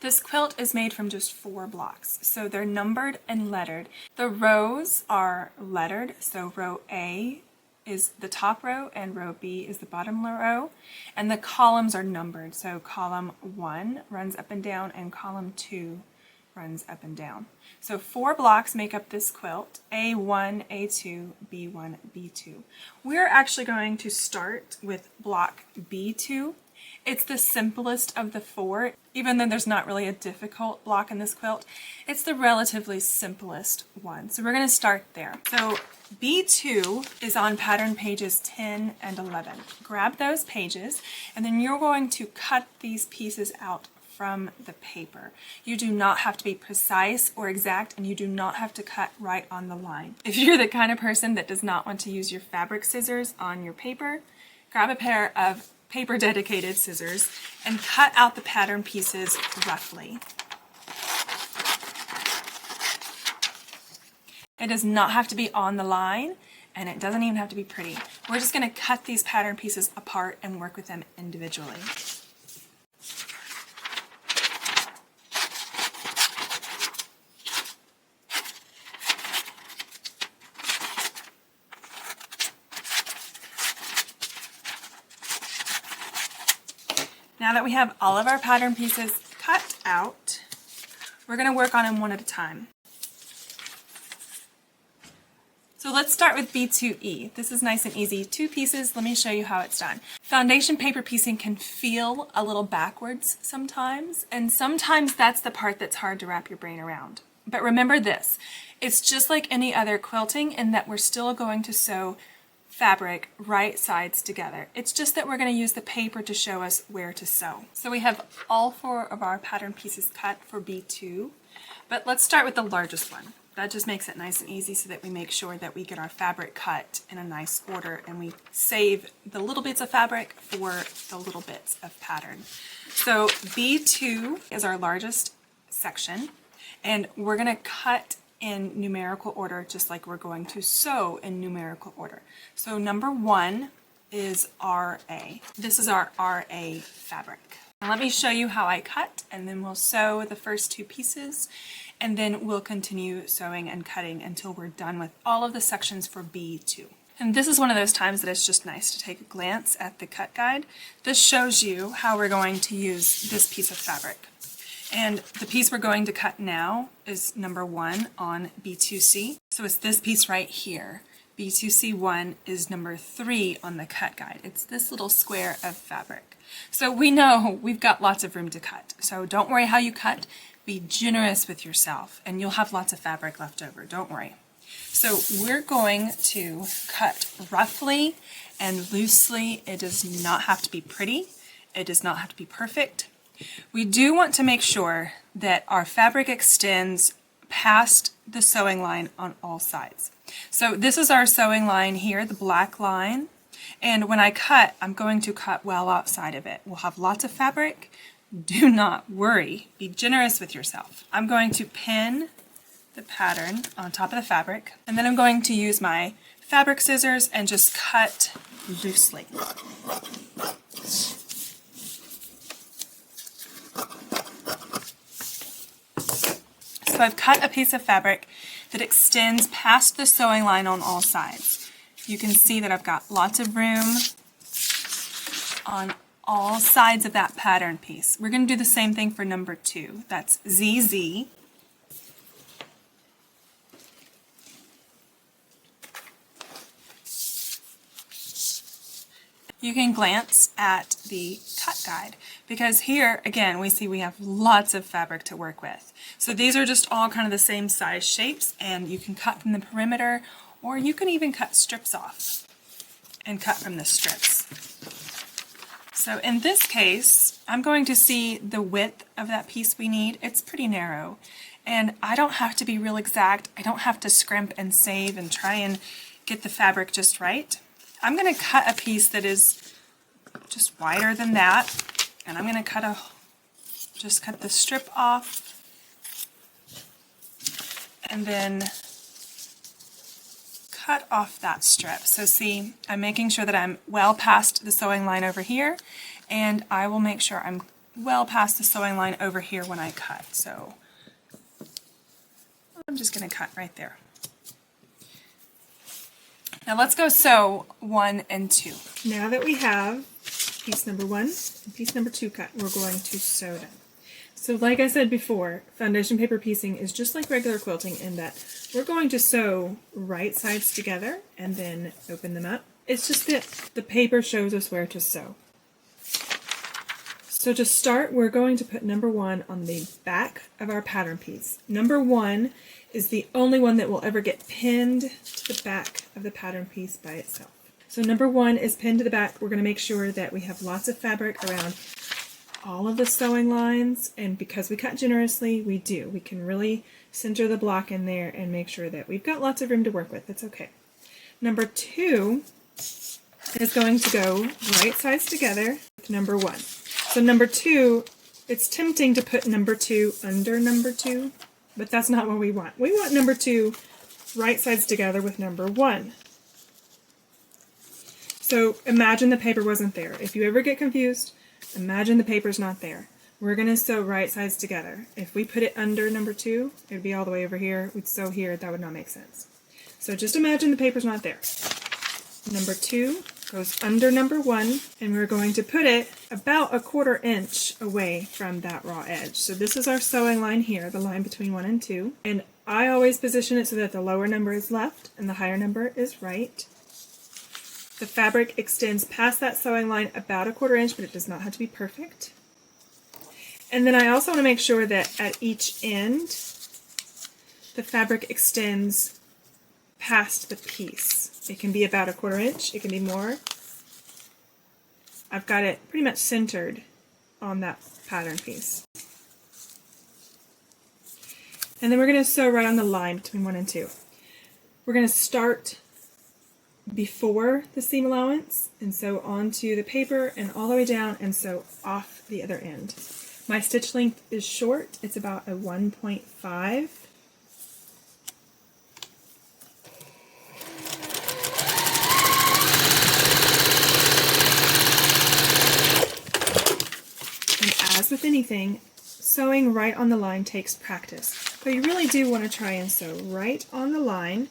This quilt is made from just 4 blocks, so they're numbered and lettered. The rows are lettered, so row A is the top row and row B is the bottom row, and the columns are numbered, so column 1 runs up and down and column 2 runs up and down. So 4 blocks make up this quilt, A1, A2, B1, B2. We're actually going to start with block B2. It's the simplest of the 4, even though there's not really a difficult block in this quilt. It's the relatively simplest one. So we're going to start there. So B2 is on pattern pages 10 and 11. Grab those pages, and then you're going to cut these pieces out from the paper. You do not have to be precise or exact, and you do not have to cut right on the line. If you're the kind of person that does not want to use your fabric scissors on your paper, grab a pair of paper dedicated scissors and cut out the pattern pieces roughly. It does not have to be on the line, and it doesn't even have to be pretty. We're just going to cut these pattern pieces apart and work with them individually. Now that we have all of our pattern pieces cut out, we're going to work on them one at a time. So let's start with B2E. This is nice and easy. 2 pieces. Let me show you how it's done. Foundation paper piecing can feel a little backwards sometimes, and sometimes that's the part that's hard to wrap your brain around. But remember this, it's just like any other quilting in that we're still going to sew fabric right sides together. It's just that we're going to use the paper to show us where to sew. So we have all 4 of our pattern pieces cut for B2, but let's start with the largest one. That just makes it nice and easy so that we make sure that we get our fabric cut in a nice order and we save the little bits of fabric for the little bits of pattern. So B2 is our largest section, and we're going to cut in numerical order just like we're going to sew in numerical order. So number 1 is RA. This is our RA fabric. Now let me show you how I cut, and then we'll sew the first 2 pieces, and then we'll continue sewing and cutting until we're done with all of the sections for B2. And this is one of those times that it's just nice to take a glance at the cut guide. This shows you how we're going to use this piece of fabric. And the piece we're going to cut now is number 1 on B2C. So it's this piece right here. B2C1 is number 3 on the cut guide. It's this little square of fabric. So we know we've got lots of room to cut. So don't worry how you cut. Be generous with yourself, and you'll have lots of fabric left over. Don't worry. So we're going to cut roughly and loosely. It does not have to be pretty. It does not have to be perfect. We do want to make sure that our fabric extends past the sewing line on all sides. So this is our sewing line here, the black line, and when I cut, I'm going to cut well outside of it. We'll have lots of fabric. Do not worry. Be generous with yourself. I'm going to pin the pattern on top of the fabric, and then I'm going to use my fabric scissors and just cut loosely. So I've cut a piece of fabric that extends past the sewing line on all sides. You can see that I've got lots of room on all sides of that pattern piece. We're going to do the same thing for number 2. That's ZZ. You can glance at the cut guide, because here again we see we have lots of fabric to work with. So these are just all kind of the same size shapes, and you can cut from the perimeter, or you can even cut strips off and cut from the strips. So in this case, I'm going to see the width of that piece we need. It's pretty narrow, and I don't have to be real exact. I don't have to scrimp and save and try and get the fabric just right. I'm going to cut a piece that is just wider than that, and I'm going to just cut the strip off, and then cut off that strip. So see, I'm making sure that I'm well past the sewing line over here, and I will make sure I'm well past the sewing line over here when I cut. So I'm just going to cut right there. Now let's go sew 1 and 2. Now that we have piece number 1 and piece number 2 cut, we're going to sew them. So like I said before, foundation paper piecing is just like regular quilting in that we're going to sew right sides together and then open them up. It's just that the paper shows us where to sew. So to start, we're going to put number 1 on the back of our pattern piece. Number 1 is the only one that will ever get pinned to the back of the pattern piece by itself. So number 1 is pinned to the back. We're going to make sure that we have lots of fabric around all of the sewing lines, and because we cut generously, we do. We can really center the block in there and make sure that we've got lots of room to work with. It's okay. Number 2 is going to go right sides together with number 1. So number 2, it's tempting to put number 2 under number 2, but that's not what we want. We want number 2 right sides together with number 1. So imagine the paper wasn't there. If you ever get confused, imagine the paper's not there. We're going to sew right sides together. If we put it under number 2, it would be all the way over here. We'd sew here. That would not make sense. So just imagine the paper's not there. Number 2 goes under number 1, and we're going to put it about 1/4 inch away from that raw edge. So this is our sewing line here, the line between 1 and 2. And I always position it so that the lower number is left and the higher number is right. The fabric extends past that sewing line about 1/4 inch, but it does not have to be perfect. And then I also want to make sure that at each end, the fabric extends past the piece. It can be about 1/4 inch, it can be more. I've got it pretty much centered on that pattern piece. And then we're going to sew right on the line between 1 and 2. We're going to start before the seam allowance and sew onto the paper and all the way down and sew off the other end. My stitch length is short, it's about a 1.5. As with anything, sewing right on the line takes practice. But you really do want to try and sew right on the line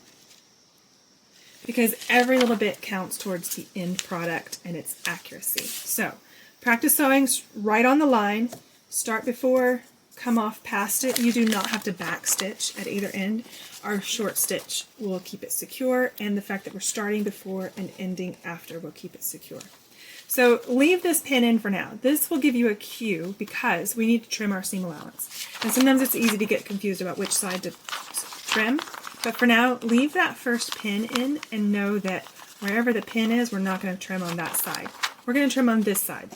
because every little bit counts towards the end product and its accuracy. So practice sewing right on the line. Start before, come off past it. You do not have to back stitch at either end. Our short stitch will keep it secure, and the fact that we're starting before and ending after will keep it secure. So leave this pin in for now. This will give you a cue because we need to trim our seam allowance. And sometimes it's easy to get confused about which side to trim. But for now, leave that first pin in and know that wherever the pin is, we're not going to trim on that side. We're going to trim on this side.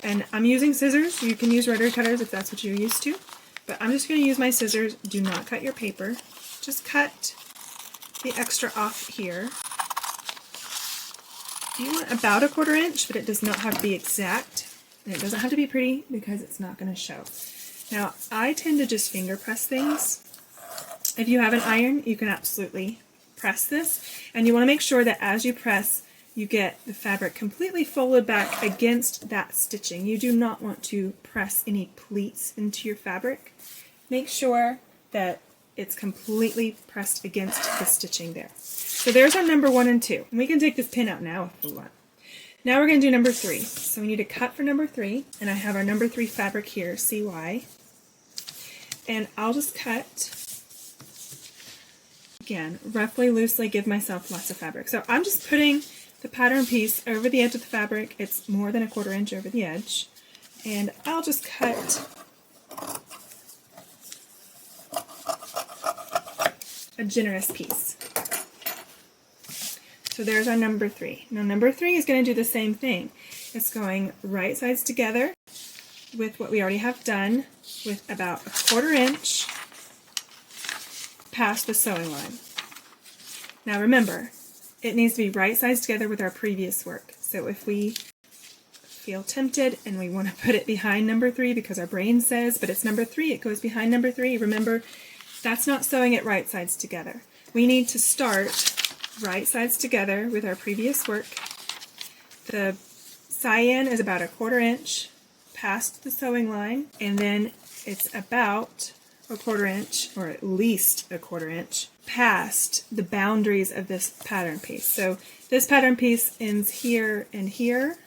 And I'm using scissors. You can use rotary cutters if that's what you're used to. But I'm just going to use my scissors. Do not cut your paper. Just cut the extra off here. You want about 1/4 inch, but it does not have to be exact. And it doesn't have to be pretty because it's not going to show. Now, I tend to just finger press things. If you have an iron, you can absolutely press this. And you want to make sure that as you press, you get the fabric completely folded back against that stitching. You do not want to press any pleats into your fabric. Make sure that it's completely pressed against the stitching there. So there's our number 1 and 2. And we can take this pin out now if we want. Now we're going to do number 3. So we need to cut for number 3, and I have our number 3 fabric here, CY. And I'll just cut, again, roughly, loosely, give myself lots of fabric. So I'm just putting the pattern piece over the edge of the fabric. It's more than 1/4 inch over the edge. And I'll just cut a generous piece. So there's our number 3. Now number 3 is going to do the same thing. It's going right sides together with what we already have done with about 1/4 inch past the sewing line. Now remember, it needs to be right sides together with our previous work. So if we feel tempted and we want to put it behind number 3 because our brain says, but it's number 3, it goes behind number 3, remember, that's not sewing it right sides together. We need to start right sides together with our previous work. The cyan is about 1/4 inch past the sewing line, and then it's about a 1/4 inch, or at least a 1/4 inch, past the boundaries of this pattern piece. So this pattern piece ends here and here,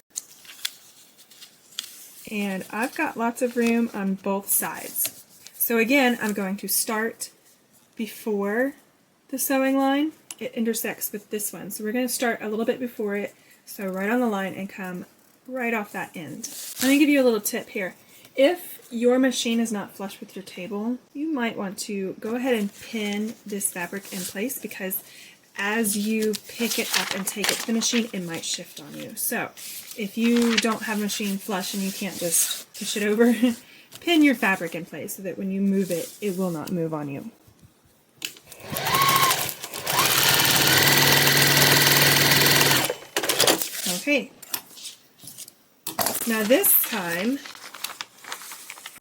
and I've got lots of room on both sides. So again, I'm going to start before the sewing line. It intersects with this one, so we're going to start a little bit before it, so right on the line, and come right off that end. Let me give you a little tip here. If your machine is not flush with your table, you might want to go ahead and pin this fabric in place, because as you pick it up and take it to the machine, it might shift on you. So if you don't have a machine flush and you can't just push it over, pin your fabric in place so that when you move it, it will not move on you. Okay, now this time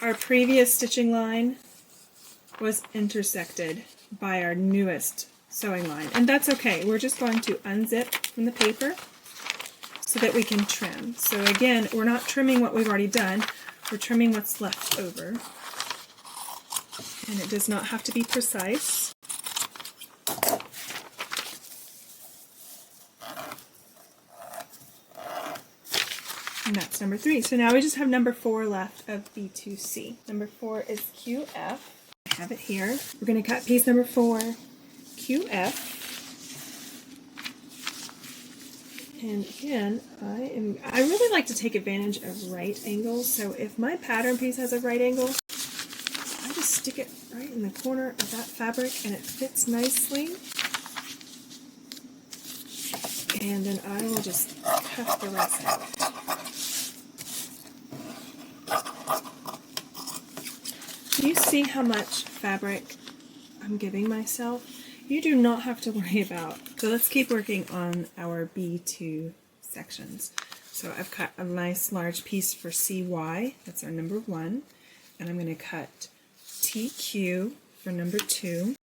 our previous stitching line was intersected by our newest sewing line, and that's okay. We're just going to unzip from the paper so that we can trim. So again, we're not trimming what we've already done, we're trimming what's left over, and it does not have to be precise. And that's number 3. So now we just have number 4 left of B2C. Number 4 is QF. I have it here. We're going to cut piece number 4, QF. And again, I really like to take advantage of right angles. So if my pattern piece has a right angle, I just stick it right in the corner of that fabric and it fits nicely. And then I will just cut the rest out. Do you see how much fabric I'm giving myself? You do not have to worry about. So let's keep working on our B2 sections. So I've cut a nice large piece for CY, that's our number 1, and I'm going to cut TQ for number 2.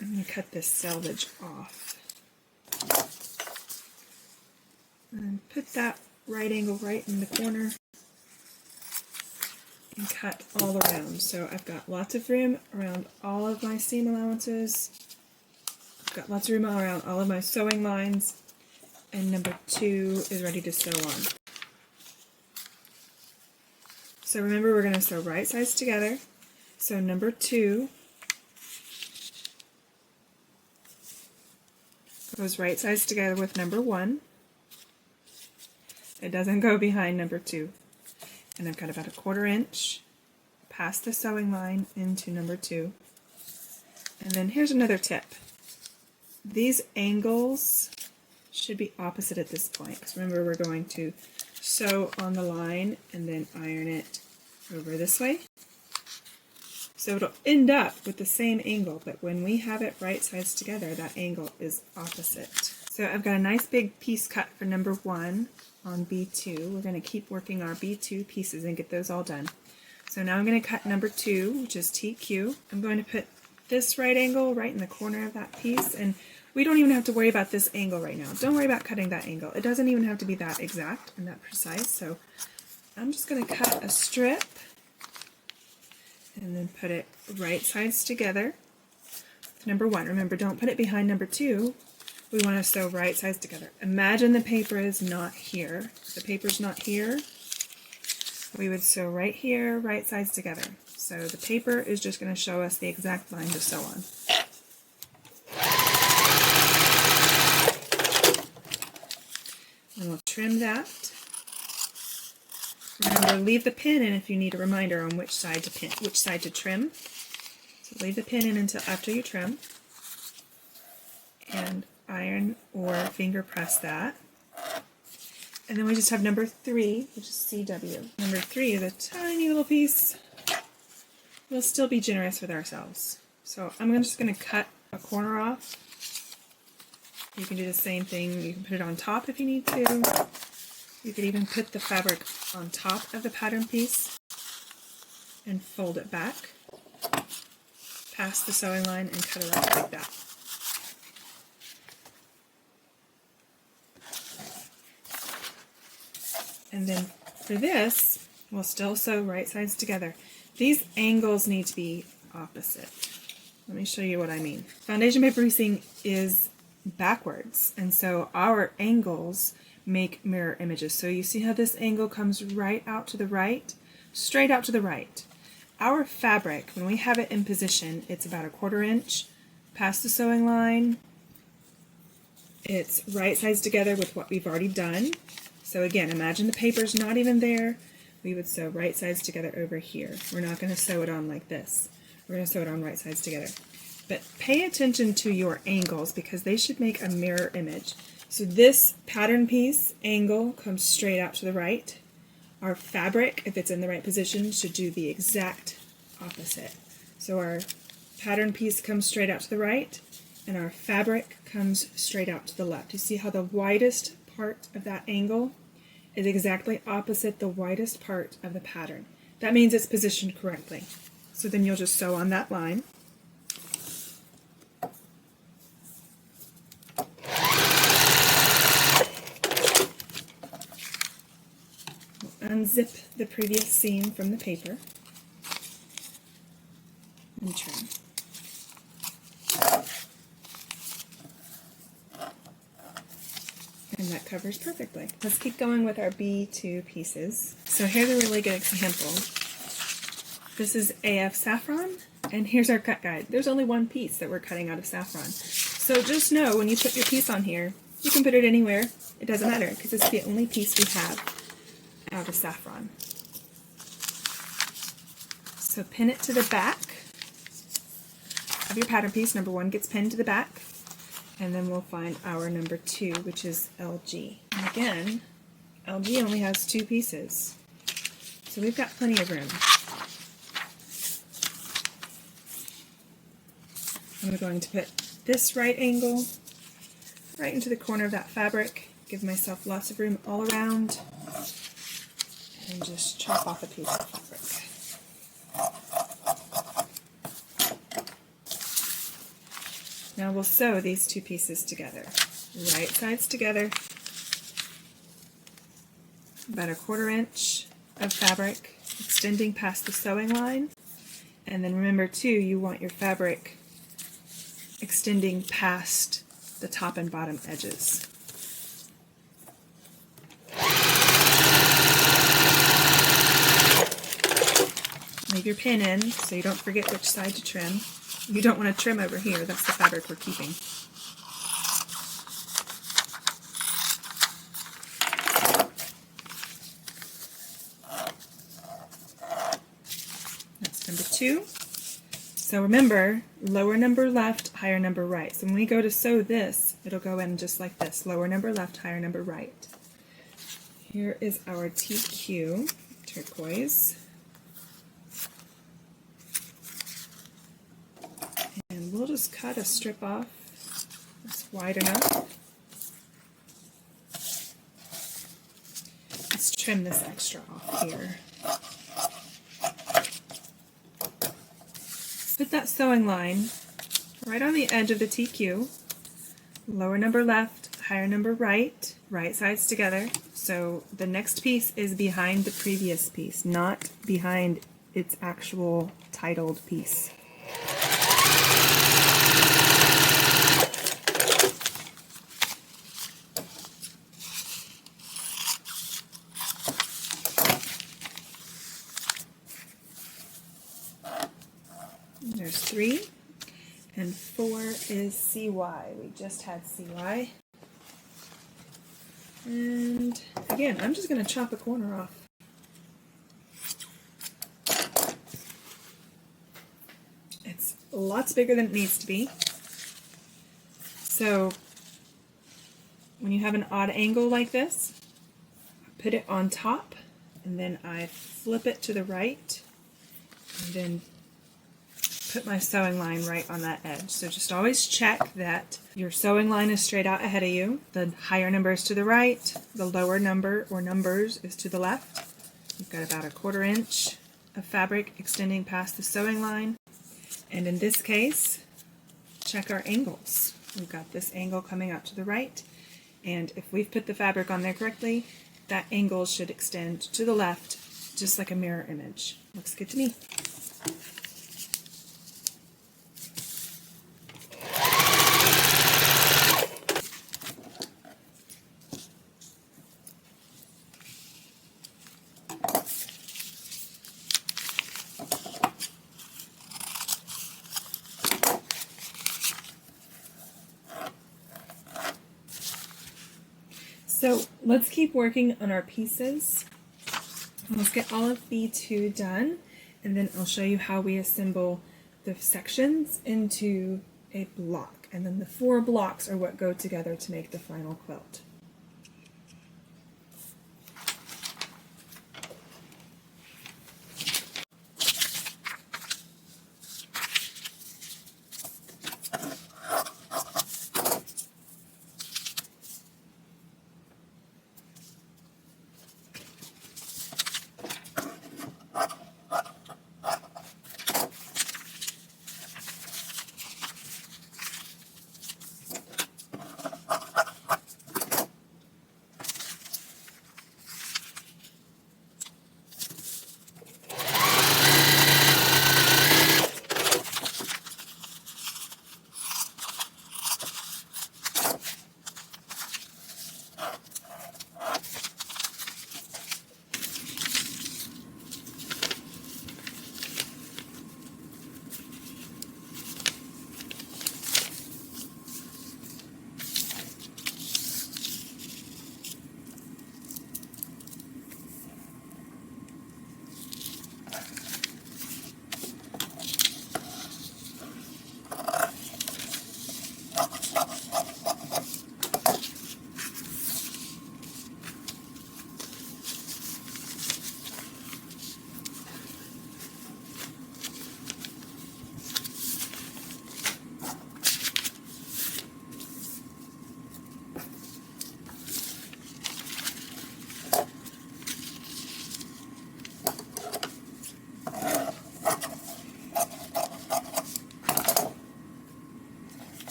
I'm going to cut this selvage off. And put that right angle right in the corner. And cut all around. So I've got lots of room around all of my seam allowances. I've got lots of room around all of my sewing lines. And number 2 is ready to sew on. So remember, we're going to sew right sides together. So number 2 goes right sides together with number 1. It doesn't go behind number 2. And I've got about a 1/4 inch past the sewing line into number 2. And then here's another tip. These angles should be opposite at this point, because remember, we're going to sew on the line and then iron it over this way. So it'll end up with the same angle, but when we have it right sides together, that angle is opposite. So I've got a nice big piece cut for number 1 on B2. We're going to keep working our B2 pieces and get those all done. So now I'm going to cut number 2, which is TQ. I'm going to put this right angle right in the corner of that piece, and we don't even have to worry about this angle right now. Don't worry about cutting that angle. It doesn't even have to be that exact and that precise. So I'm just going to cut a strip and then put it right sides together. Number 1, remember, don't put it behind number 2. We want to sew right sides together. Imagine the paper is not here. If the paper's not here, we would sew right here, right sides together. So the paper is just going to show us the exact line to sew on. And we'll trim that. Remember, leave the pin in if you need a reminder on which side to pin, which side to trim. So leave the pin in until after you trim. And iron or finger press that. And then we just have number 3, which is CW. Number 3 is a tiny little piece. We'll still be generous with ourselves. So I'm just going to cut a corner off. You can do the same thing. You can put it on top if you need to. You could even put the fabric on top of the pattern piece and fold it back past the sewing line and cut it off like that. And then for this, we'll still sew right sides together. These angles need to be opposite. Let me show you what I mean. Foundation paper piecing is backwards, and so our angles make mirror images. So you see how this angle comes right out to the right, straight out to the right. Our fabric, when we have it in position, it's about 1/4 inch past the sewing line. It's right sides together with what we've already done. So again, imagine the paper's not even there. We would sew right sides together over here. We're not going to sew it on like this. We're going to sew it on right sides together. But pay attention to your angles because they should make a mirror image. So this pattern piece angle comes straight out to the right. Our fabric, if it's in the right position, should do the exact opposite. So our pattern piece comes straight out to the right, and our fabric comes straight out to the left. You see how the widest part of that angle is exactly opposite the widest part of the pattern. That means it's positioned correctly. So then you'll just sew on that line. Unzip the previous seam from the paper and trim. And that covers perfectly. Let's keep going with our B2 pieces. So here's a really good example. This is AF saffron, and here's our cut guide. There's only one piece that we're cutting out of saffron. So just know when you put your piece on here, you can put it anywhere. It doesn't matter because it's the only piece we have out of saffron. So pin it to the back of your pattern piece. Number 1 gets pinned to the back, and then we'll find our number 2, which is LG. And again, LG only has 2 pieces, so we've got plenty of room. I'm going to put this right angle right into the corner of that fabric, give myself lots of room all around, and just chop off a piece of fabric. Now we'll sew these 2 pieces together. Right sides together, about 1/4 inch of fabric extending past the sewing line. And then remember too, you want your fabric extending past the top and bottom edges. Leave your pin in so you don't forget which side to trim. You don't want to trim over here, that's the fabric we're keeping. That's number 2. So remember, lower number left, higher number right. So when we go to sew this, it'll go in just like this. Lower number left, higher number right. Here is our TQ, turquoise. And we'll just cut a strip off that's wide enough. Let's trim this extra off here. Put that sewing line right on the edge of the TQ. Lower number left, higher number right, right sides together. So the next piece is behind the previous piece, not behind its actual titled piece. There's 3, and 4 is CY. We just had CY. And again, I'm just going to chop a corner off. It's lots bigger than it needs to be. So when you have an odd angle like this, I put it on top, and then I flip it to the right, and then put my sewing line right on that edge. So just always check that your sewing line is straight out ahead of you. The higher number is to the right, the lower number or numbers is to the left. You've got about 1/4 inch of fabric extending past the sewing line. And in this case, check our angles. We've got this angle coming out to the right, and if we've put the fabric on there correctly, that angle should extend to the left, just like a mirror image. Looks good to me. So let's keep working on our pieces. Let's get all of B2 done, and then I'll show you how we assemble the sections into a block. And then the 4 blocks are what go together to make the final quilt.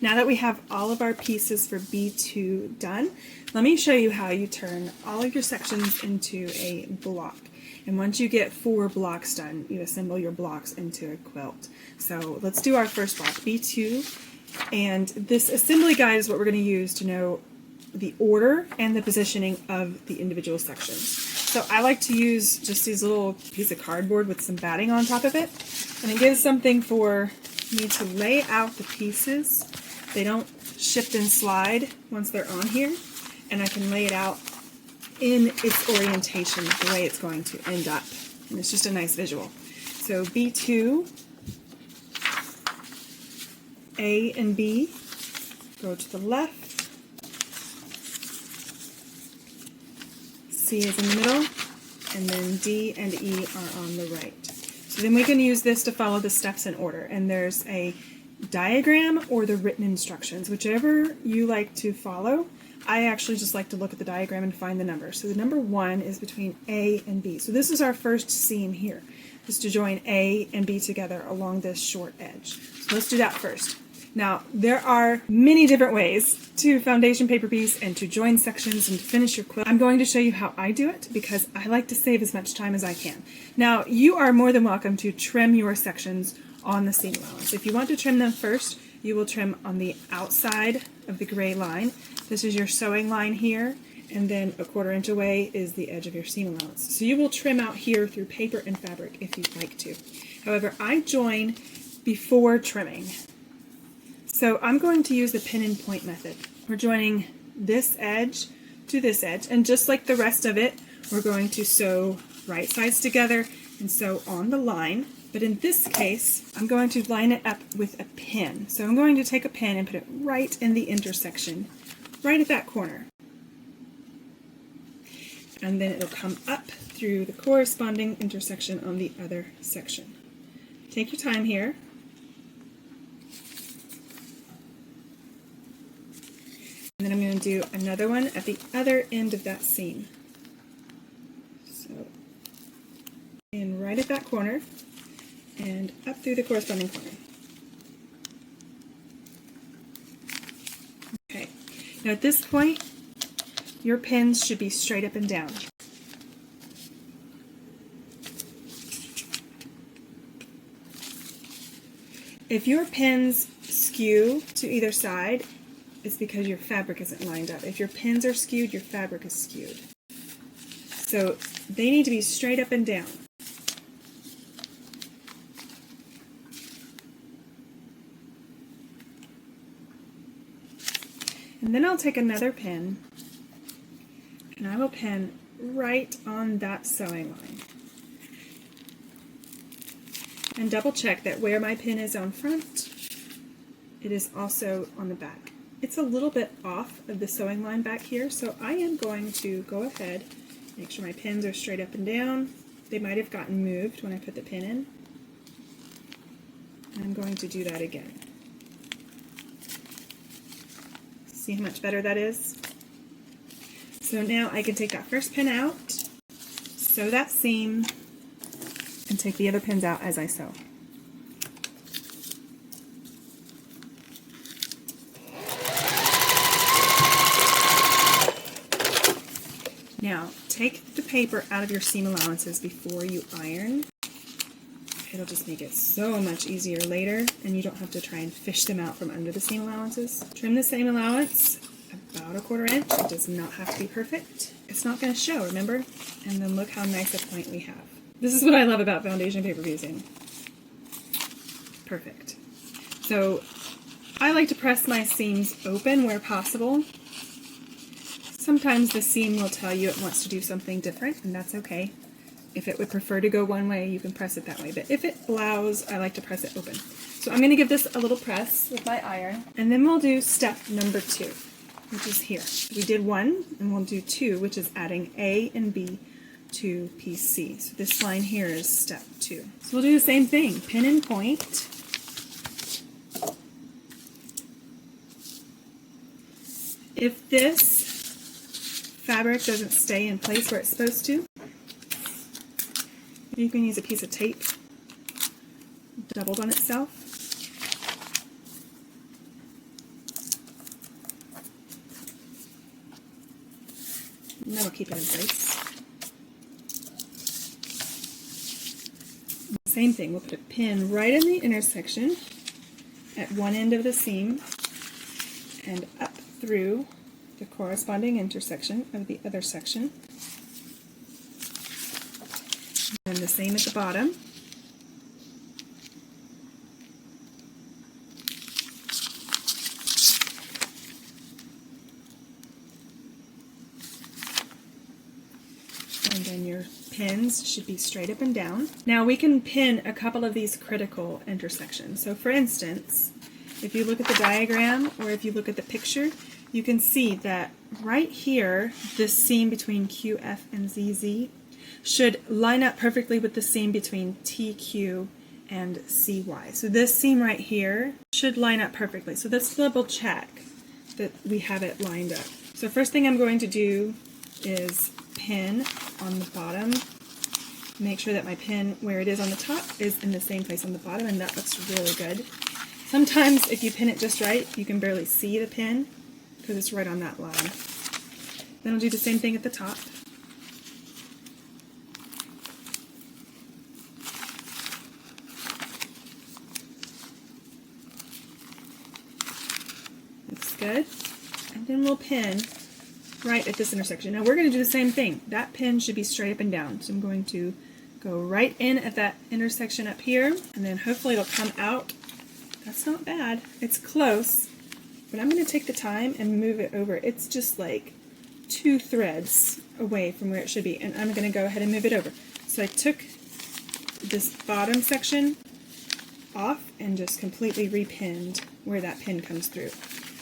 Now that we have all of our pieces for B2 done, let me show you how you turn all of your sections into a block. And once you get 4 blocks done, you assemble your blocks into a quilt. So let's do our first block, B2. And this assembly guide is what we're going to use to know the order and the positioning of the individual sections. So I like to use just these little piece of cardboard with some batting on top of it. And it gives something for me to lay out the pieces. They don't shift and slide once they're on here, and I can lay it out in its orientation, the way it's going to end up. And it's just a nice visual. So B2, A and B go to the left, C is in the middle, and then D and E are on the right. So then we can use this to follow the steps in order, and there's a diagram or the written instructions, whichever you like to follow. I actually just like to look at the diagram and find the number. So the number 1 is between A and B. So this is our first seam here, is to join A and B together along this short edge. So let's do that first. Now, there are many different ways to foundation paper piece and to join sections and to finish your quilt. I'm going to show you how I do it because I like to save as much time as I can. Now, you are more than welcome to trim your sections on the seam allowance. If you want to trim them first, you will trim on the outside of the gray line. This is your sewing line here, and then 1/4 inch away is the edge of your seam allowance. So you will trim out here through paper and fabric if you'd like to. However, I join before trimming. So I'm going to use the pin and point method. We're joining this edge to this edge, and just like the rest of it, we're going to sew right sides together and sew on the line. But in this case, I'm going to line it up with a pin. So I'm going to take a pin and put it right in the intersection, right at that corner. And then it'll come up through the corresponding intersection on the other section. Take your time here. And then I'm going to do another one at the other end of that seam. So, in right at that corner, and up through the corresponding corner. Okay, now at this point, your pins should be straight up and down. If your pins skew to either side, it's because your fabric isn't lined up. If your pins are skewed, your fabric is skewed. So they need to be straight up and down. And then I'll take another pin and I will pin right on that sewing line. And double check that where my pin is on front, it is also on the back. It's a little bit off of the sewing line back here, so I am going to go ahead, make sure my pins are straight up and down. They might have gotten moved when I put the pin in. And I'm going to do that again. See how much better that is? So now I can take that first pin out, sew that seam, and take the other pins out as I sew. Now, take the paper out of your seam allowances before you iron. It'll just make it so much easier later, and you don't have to try and fish them out from under the seam allowances. Trim the seam allowance about 1/4 inch. It does not have to be perfect. It's not going to show, remember? And then look how nice a point we have. This is what I love about foundation paper piecing. Perfect. So I like to press my seams open where possible. Sometimes the seam will tell you it wants to do something different, and that's okay. If it would prefer to go one way, you can press it that way. But if it allows, I like to press it open. So I'm going to give this a little press with my iron. And then we'll do step number 2, which is here. We did 1, and we'll do 2, which is adding A and B to piece C. So this line here is step 2. So we'll do the same thing. Pin and point. If this fabric doesn't stay in place where it's supposed to, you can use a piece of tape doubled on itself. And that'll keep it in place. Same thing, we'll put a pin right in the intersection at one end of the seam and up through the corresponding intersection of the other section. And the same at the bottom. And then your pins should be straight up and down. Now we can pin a couple of these critical intersections. So for instance, if you look at the diagram or if you look at the picture, you can see that right here, this seam between QF and ZZ, should line up perfectly with the seam between TQ and CY. So this seam right here should line up perfectly. So let's double check that we have it lined up. So first thing I'm going to do is pin on the bottom. Make sure that my pin where it is on the top is in the same place on the bottom, and that looks really good. Sometimes if you pin it just right, you can barely see the pin because it's right on that line. Then I'll do the same thing at the top. Looks good. And then we'll pin right at this intersection. Now we're going to do the same thing. That pin should be straight up and down. So I'm going to go right in at that intersection up here, and then hopefully it'll come out. That's not bad. It's close, but I'm going to take the time and move it over. It's just like 2 threads away from where it should be, and I'm going to go ahead and move it over. So I took this bottom section off and just completely repinned where that pin comes through.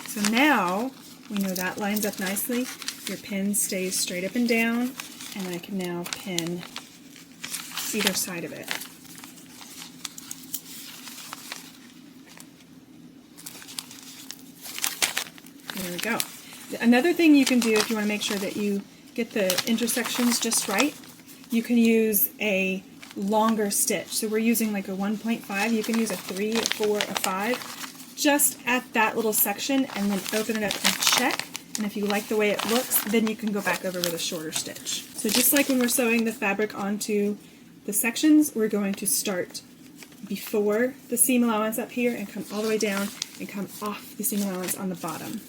So now we know that lines up nicely. Your pin stays straight up and down, and I can now pin either side of it. There we go. Another thing you can do if you want to make sure that you get the intersections just right, you can use a longer stitch. So we're using like a 1.5. You can use a 3, a 4, a 5, just at that little section, and then open it up and check. And if you like the way it looks, then you can go back over with a shorter stitch. So just like when we're sewing the fabric onto the sections, we're going to start before the seam allowance up here and come all the way down and come off the seam allowance on the bottom.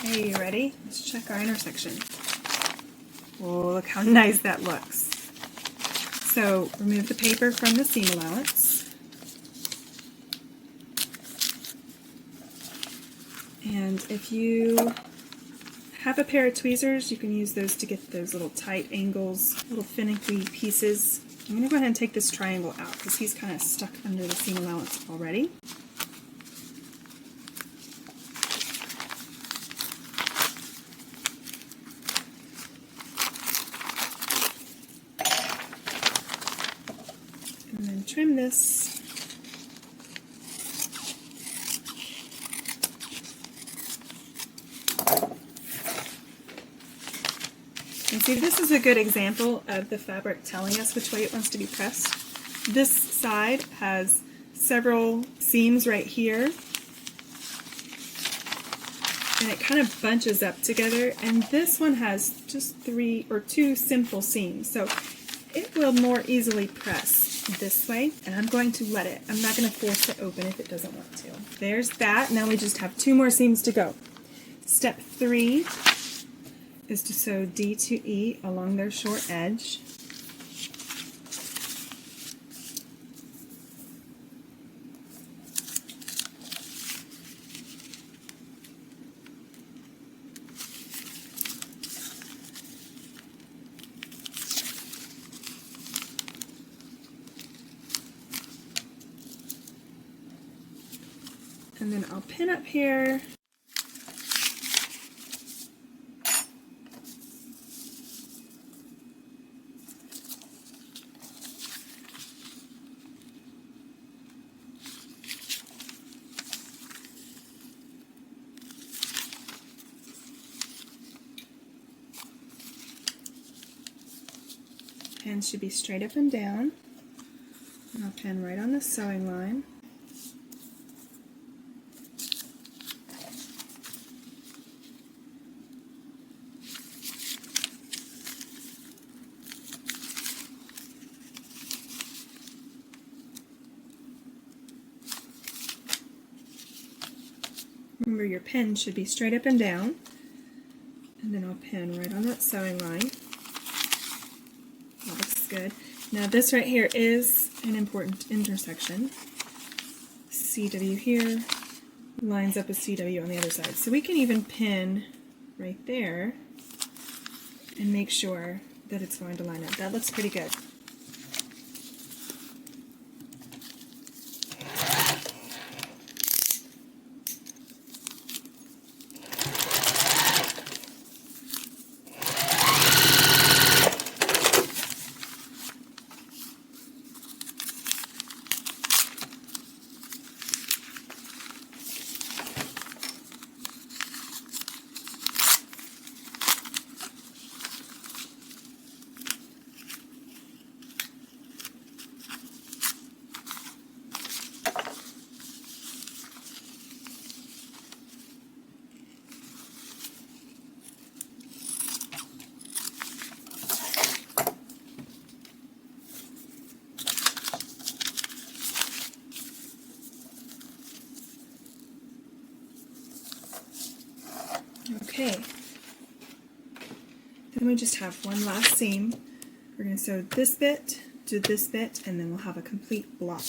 Okay, you ready? Let's check our intersection. Oh, look how nice that looks. So remove the paper from the seam allowance. And if you have a pair of tweezers, you can use those to get those little tight angles, little finicky pieces. I'm going to go ahead and take this triangle out because he's kind of stuck under the seam allowance already. And then trim this. And see, this is a good example of the fabric telling us which way it wants to be pressed. This side has several seams right here, and it kind of bunches up together, and this one has just 3 or 2 simple seams, so it will more easily press this way, and I'm going to let it. I'm not going to force it open if it doesn't want to. There's that. Now we just have 2 more seams to go. Step 3 is to sew D to E along their short edge. And then I'll pin up here. Pin should be straight up and down. And I'll pin right on the sewing line. Remember, your pin should be straight up and down, and then I'll pin right on that sewing line. That looks good. Now this right here is an important intersection. CW here lines up with CW on the other side. So we can even pin right there and make sure that it's going to line up. That looks pretty good. Okay, then we just have one last seam. We're going to sew this bit to this bit, and then we'll have a complete block.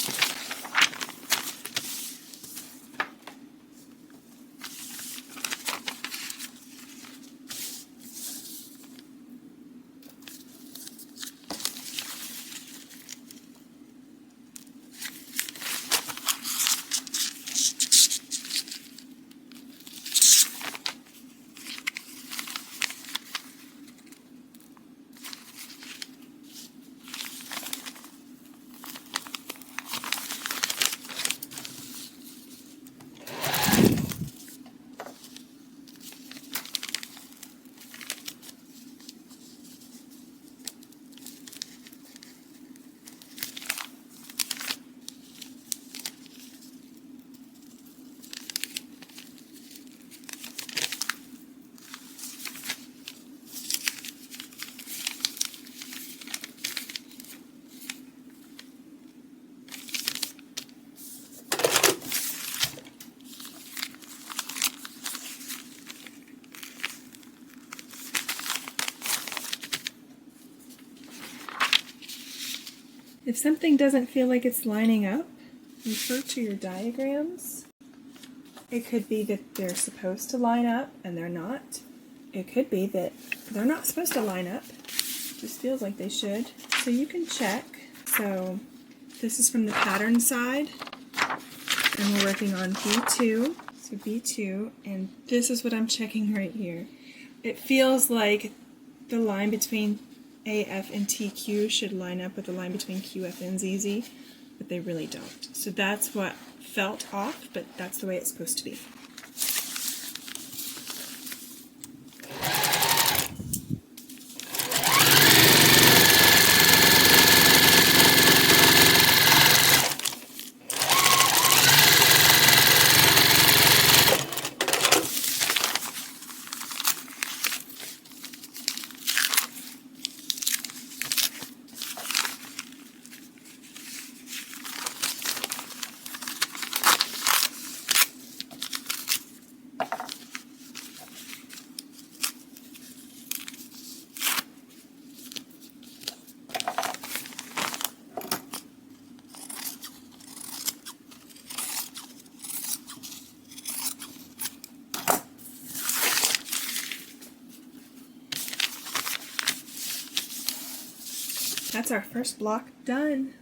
If something doesn't feel like it's lining up, refer to your diagrams. It could be that they're supposed to line up and they're not. It could be that they're not supposed to line up. It just feels like they should. So you can check. So this is from the pattern side, and we're working on B2. So B2, and this is what I'm checking right here. It feels like the line between AF and TQ should line up with the line between QF and ZZ, but they really don't. So that's what felt off, but that's the way it's supposed to be. That's our first block done.